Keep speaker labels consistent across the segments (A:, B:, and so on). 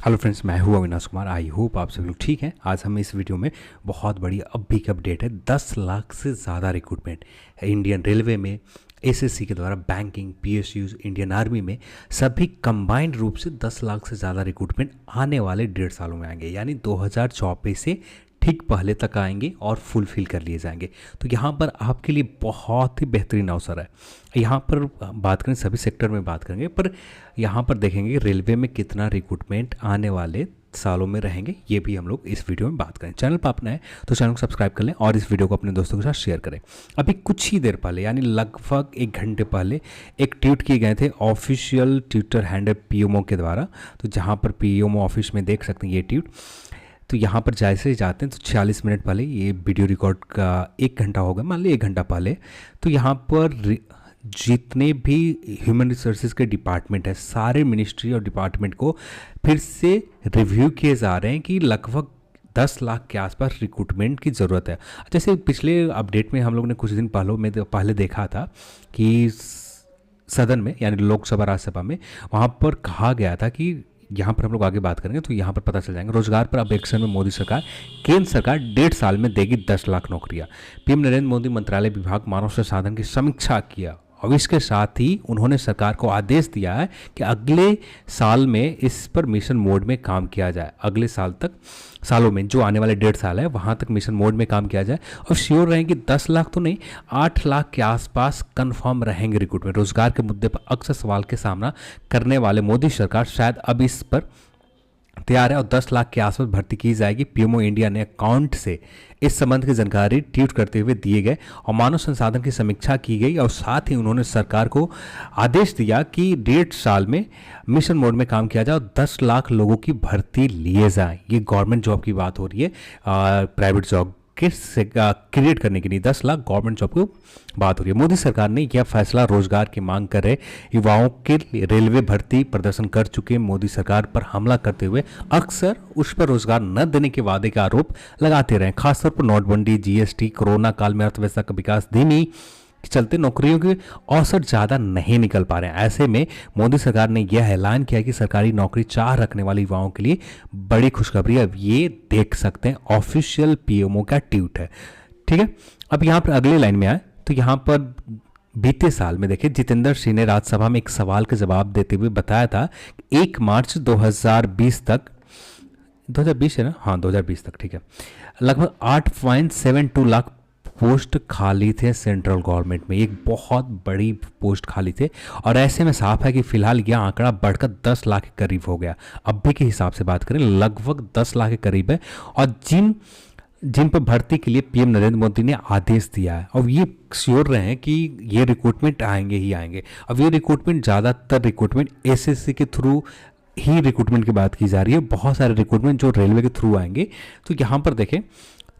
A: Hello friends, मैं हूँ Avinash Kumar. I hope आप सभी लोग ठीक हैं। आज हम इस वीडियो में बहुत बड़ी अभी की अपडेट है। 10 लाख से ज़्यादा रिक्रूटमेंट इंडियन रेलवे में, एसएससी के द्वारा बैंकिंग, पीएसयूज, इंडियन आर्मी में सभी कंबाइंड रूप से 10 लाख से ज़्यादा रिक्रूटमेंट आने वाले 1.5 सालों में आएंगे, यानी 2024 से ठीक पहले तक आएंगे और फुलफिल कर लिए जाएंगे। तो यहाँ पर आपके लिए बहुत ही बेहतरीन अवसर है। यहाँ पर बात करें, सभी सेक्टर में बात करेंगे, पर यहाँ पर देखेंगे रेलवे में कितना रिक्रूटमेंट आने वाले सालों में रहेंगे, ये भी हम लोग इस वीडियो में बात करें। चैनल पर अपना है तो चैनल को सब्सक्राइब कर लें और इस वीडियो को अपने दोस्तों के साथ शेयर करें। अभी कुछ ही देर पहले, यानी लगभग 1 घंटे पहले एक ट्वीट किए गए थे ऑफिशियल ट्विटर हैंडल पीएमओ के द्वारा। तो जहाँ पर पीएमओ ऑफिस में देख सकते हैं ये ट्वीट। तो यहाँ पर जैसे ही जाते हैं तो 46 मिनट पहले, ये वीडियो रिकॉर्ड का 1 घंटा होगा, मान ली 1 घंटा पहले, तो यहाँ पर जितने भी ह्यूमन रिसोर्सेज के डिपार्टमेंट है, सारे मिनिस्ट्री और डिपार्टमेंट को फिर से रिव्यू किए जा रहे हैं कि लगभग 10 लाख के आसपास रिक्रूटमेंट की ज़रूरत है। जैसे पिछले अपडेट में हम लोग ने कुछ दिन पहले देखा था कि सदन में, यानी लोकसभा राज्यसभा में, वहाँ पर कहा गया था कि यहाँ पर हम लोग आगे बात करेंगे तो यहाँ पर पता चल जाएंगे। रोजगार पर अब एक्शन में मोदी सरकार, केंद्र सरकार 1.5 साल में देगी 10 लाख नौकरियाँ। पीएम नरेंद्र मोदी मंत्रालय विभाग मानव संसाधन की समीक्षा किया और इसके साथ ही उन्होंने सरकार को आदेश दिया है कि अगले साल में इस पर मिशन मोड में काम किया जाए। अगले सालों में, जो आने वाले 1.5 साल है, वहाँ तक मिशन मोड में काम किया जाए और श्योर रहें कि 10 लाख तो नहीं, 8 लाख के आसपास कंफर्म रहेंगे रिक्रूटमेंट। रोजगार के मुद्दे पर अक्सर सवाल के सामना करने वाले मोदी सरकार शायद अब इस पर तैयार है और 10 लाख के आसपास भर्ती की जाएगी। पीएमओ इंडिया ने अकाउंट से इस संबंध की जानकारी ट्वीट करते हुए दिए गए और मानव संसाधन की समीक्षा की गई और साथ ही उन्होंने सरकार को आदेश दिया कि 1.5 साल में मिशन मोड में काम किया जाए और 10 लाख लोगों की भर्ती लिए जाए। ये गवर्नमेंट जॉब की बात हो रही है, प्राइवेट जॉब के क्रिएट करने के लिए 10 लाख गवर्नमेंट जॉब की बात हो रही है। मोदी सरकार ने यह फैसला रोजगार की मांग कर रहे युवाओं के रेलवे भर्ती प्रदर्शन कर चुके मोदी सरकार पर हमला करते हुए अक्सर उस पर रोजगार न देने के वादे का आरोप लगाते रहे। खासतौर पर नोटबंदी, जीएसटी, कोरोना काल में अर्थव्यवस्था का विकास धीमी के चलते नौकरियों के अवसर ज़्यादा नहीं निकल पा रहे हैं। ऐसे में मोदी सरकार ने यह ऐलान किया कि सरकारी नौकरी चाह रखने वाले युवाओं के लिए बड़ी खुशखबरी है। अब ये देख सकते हैं, ऑफिशियल पीएमओ का ट्वीट है, ठीक है। अब यहाँ पर अगले लाइन में आए तो यहाँ पर बीते साल में देखिए, जितेंद्र सिंह ने राज्यसभा में एक सवाल का जवाब देते हुए बताया था कि 1 मार्च 2020 तक, 2020 है ना, हाँ 2020 तक, ठीक है, लगभग 8.72 लाख पोस्ट खाली थे सेंट्रल गवर्नमेंट में। एक बहुत बड़ी पोस्ट खाली थे और ऐसे में साफ है कि फिलहाल यह आंकड़ा बढ़कर 10 लाख के करीब हो गया। अभी के हिसाब से बात करें लगभग 10 लाख के करीब है और जिन पर भर्ती के लिए पीएम नरेंद्र मोदी ने आदेश दिया है और ये श्योर रहे हैं कि ये रिक्रूटमेंट आएंगे ही आएंगे। अब ये रिक्रूटमेंट, ज़्यादातर रिक्रूटमेंट एसएससी के थ्रू ही रिक्रूटमेंट की बात की जा रही है। बहुत सारे रिक्रूटमेंट जो रेलवे के थ्रू आएंगे। तो यहाँ पर देखें,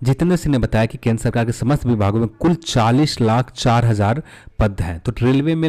A: जितेंद्र सिंह ने बताया कि केंद्र सरकार के समस्त विभागों में कुल 40,04,000 पद हैं। तो रेलवे में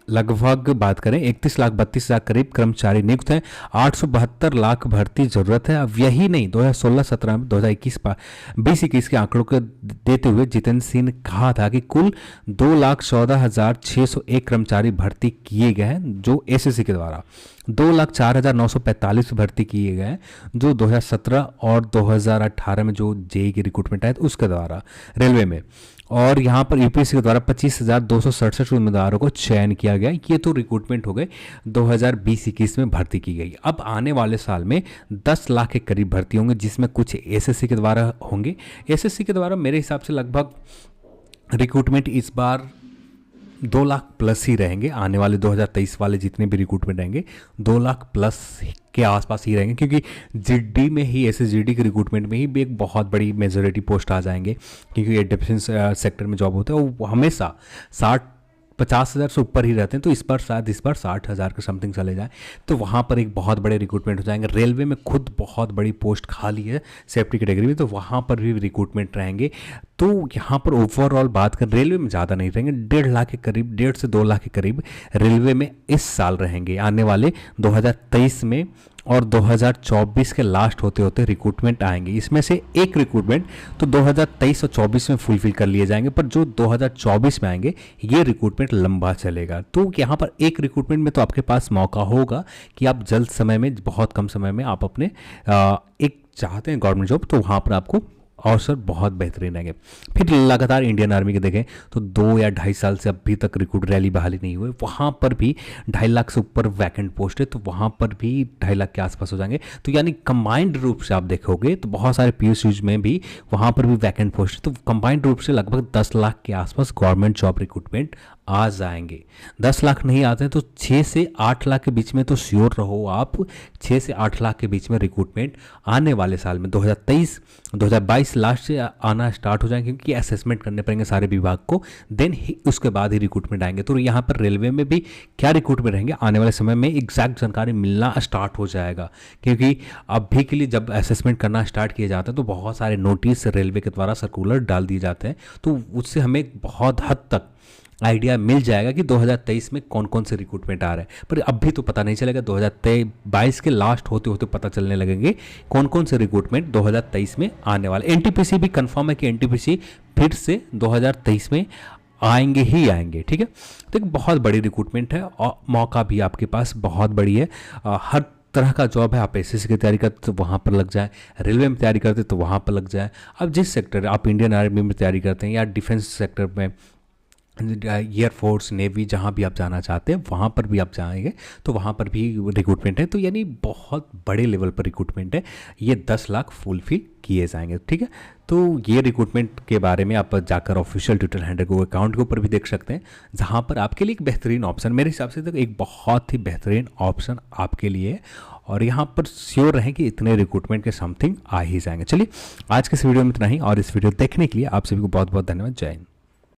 A: लगभग बात करें 31,32,000 करीब कर्मचारी नियुक्त हैं। 872 लाख भर्ती जरूरत है। अब यही नहीं, 2016-17 में 2021 के आंकड़ों को देते हुए जितेंद्र सिंह ने कहा था कि कुल 2,14,601 कर्मचारी भर्ती किए गए हैं जो एसएससी के द्वारा, 2,04,945 भर्ती किए गए हैं जो 2017 और 2018 में जो जेई की रिक्रूटमेंट आए उसके द्वारा रेलवे में, और यहाँ पर यूपीएससी के द्वारा 25,267 उम्मीदवारों को चयन किया गया। ये तो रिक्रूटमेंट हो गए 2020-21 में भर्ती की गई। अब आने वाले साल में 10 लाख के करीब भर्ती होंगे, जिसमें कुछ एसएससी के द्वारा होंगे। एसएससी के द्वारा मेरे हिसाब से लगभग रिक्रूटमेंट इस बार 2 लाख प्लस ही रहेंगे। आने वाले 2023 वाले जितने भी रिक्रूटमेंट रहेंगे 2 लाख प्लस के आसपास ही रहेंगे, क्योंकि जीडी में ही, एसएसजीडी के रिक्रूटमेंट में ही भी एक बहुत बड़ी मेजोरिटी पोस्ट आ जाएंगे, क्योंकि ये डिफेंस सेक्टर में जॉब होता है वो हमेशा 50,000 से ऊपर ही रहते हैं। तो इस बार 60,000 के समथिंग चले जाए तो वहाँ पर एक बहुत बड़े रिक्रूटमेंट हो जाएंगे। रेलवे में खुद बहुत बड़ी पोस्ट खाली है सेफ्टी कैटेगरी में, तो वहाँ पर भी रिक्रूटमेंट रहेंगे। तो यहाँ पर ओवरऑल बात कर, रेलवे में ज़्यादा नहीं रहेंगे, 1.5 लाख के करीब, 1.5 से 2 लाख के करीब रेलवे में इस साल रहेंगे। आने वाले 2023 में और 2024 के लास्ट होते होते रिक्रूटमेंट आएंगे। इसमें से एक रिक्रूटमेंट तो 2023 और 24 में फुलफिल कर लिए जाएंगे, पर जो 2024 में आएंगे ये रिक्रूटमेंट लंबा चलेगा। तो यहाँ पर एक रिक्रूटमेंट में तो आपके पास मौका होगा कि आप जल्द समय में, बहुत कम समय में आप अपने एक चाहते हैं गवर्नमेंट जॉब, तो वहाँ पर आपको अवसर बहुत बेहतरीन रहेंगे। फिर लगातार इंडियन आर्मी के देखें तो 2 या 2.5 साल से अभी तक रिक्रूट रैली बहाली नहीं हुई, वहाँ पर भी 2.5 लाख से ऊपर वैकेंट पोस्ट है, तो वहाँ पर भी 2.5 लाख के आसपास हो जाएंगे। तो यानी कंबाइंड रूप से आप देखोगे तो बहुत सारे पीएसयूज में भी वहाँ पर भी वैकेंट पोस्ट है, तो कंबाइंड रूप से लगभग 10 लाख के आसपास गवर्नमेंट जॉब रिक्रूटमेंट आ जाएंगे। 10 लाख नहीं आते हैं तो 6 से 8 लाख के बीच में तो श्योर रहो आप, 6 से 8 लाख के बीच में रिक्रूटमेंट आने वाले साल में 2022 लास्ट से आना स्टार्ट हो जाएंगे, क्योंकि असेसमेंट करने पड़ेंगे सारे विभाग को, देन ही उसके बाद ही रिक्रूटमेंट आएंगे। तो यहाँ पर रेलवे में भी क्या रिक्रूटमेंट रहेंगे आने वाले समय में एग्जैक्ट जानकारी मिलना स्टार्ट हो जाएगा, क्योंकि अभी के लिए जब असेसमेंट करना स्टार्ट किए जाते हैं तो बहुत सारे नोटिस रेलवे के द्वारा सर्कुलर डाल दिए जाते हैं, तो उससे हमें बहुत हद तक आइडिया मिल जाएगा कि 2023 में कौन कौन से रिक्रूटमेंट आ रहे हैं। पर अभी तो पता नहीं चलेगा, 2022 के लास्ट होते होते पता चलने लगेंगे कौन कौन से रिक्रूटमेंट 2023 में आने वाले। एनटीपीसी भी कंफर्म है कि एनटीपीसी फिर से 2023 में आएंगे ही आएंगे, ठीक है। तो एक बहुत बड़ी रिक्रूटमेंट है और मौका भी आपके पास बहुत बड़ी है। हर तरह का जॉब है, आप एसएससी की तैयारी करते तो वहाँ पर लग जाए, रेलवे में तैयारी करते तो वहाँ पर लग जाए। अब जिस सेक्टर आप इंडियन आर्मी में तैयारी करते हैं या डिफेंस सेक्टर में, एयरफोर्स, नेवी, जहाँ भी आप जाना चाहते हैं वहाँ पर भी आप जाएंगे तो वहाँ पर भी रिक्रूटमेंट है। तो यानी बहुत बड़े लेवल पर रिक्रूटमेंट है, ये 10 लाख फुलफिल किए जाएंगे, ठीक है। तो ये रिक्रूटमेंट के बारे में आप जाकर ऑफिशियल ट्विटर हैंडल को अकाउंट के ऊपर भी देख सकते हैं, जहाँ पर आपके लिए एक बेहतरीन ऑप्शन, मेरे हिसाब से तो एक बहुत ही बेहतरीन ऑप्शन आपके लिए है। और यहाँ पर श्योर रहें कि इतने रिक्रूटमेंट के समथिंग आ ही जाएंगे। चलिए आज के इस वीडियो में इतना ही, और इस वीडियो देखने के लिए आप सभी को बहुत बहुत धन्यवाद। जय हिंद।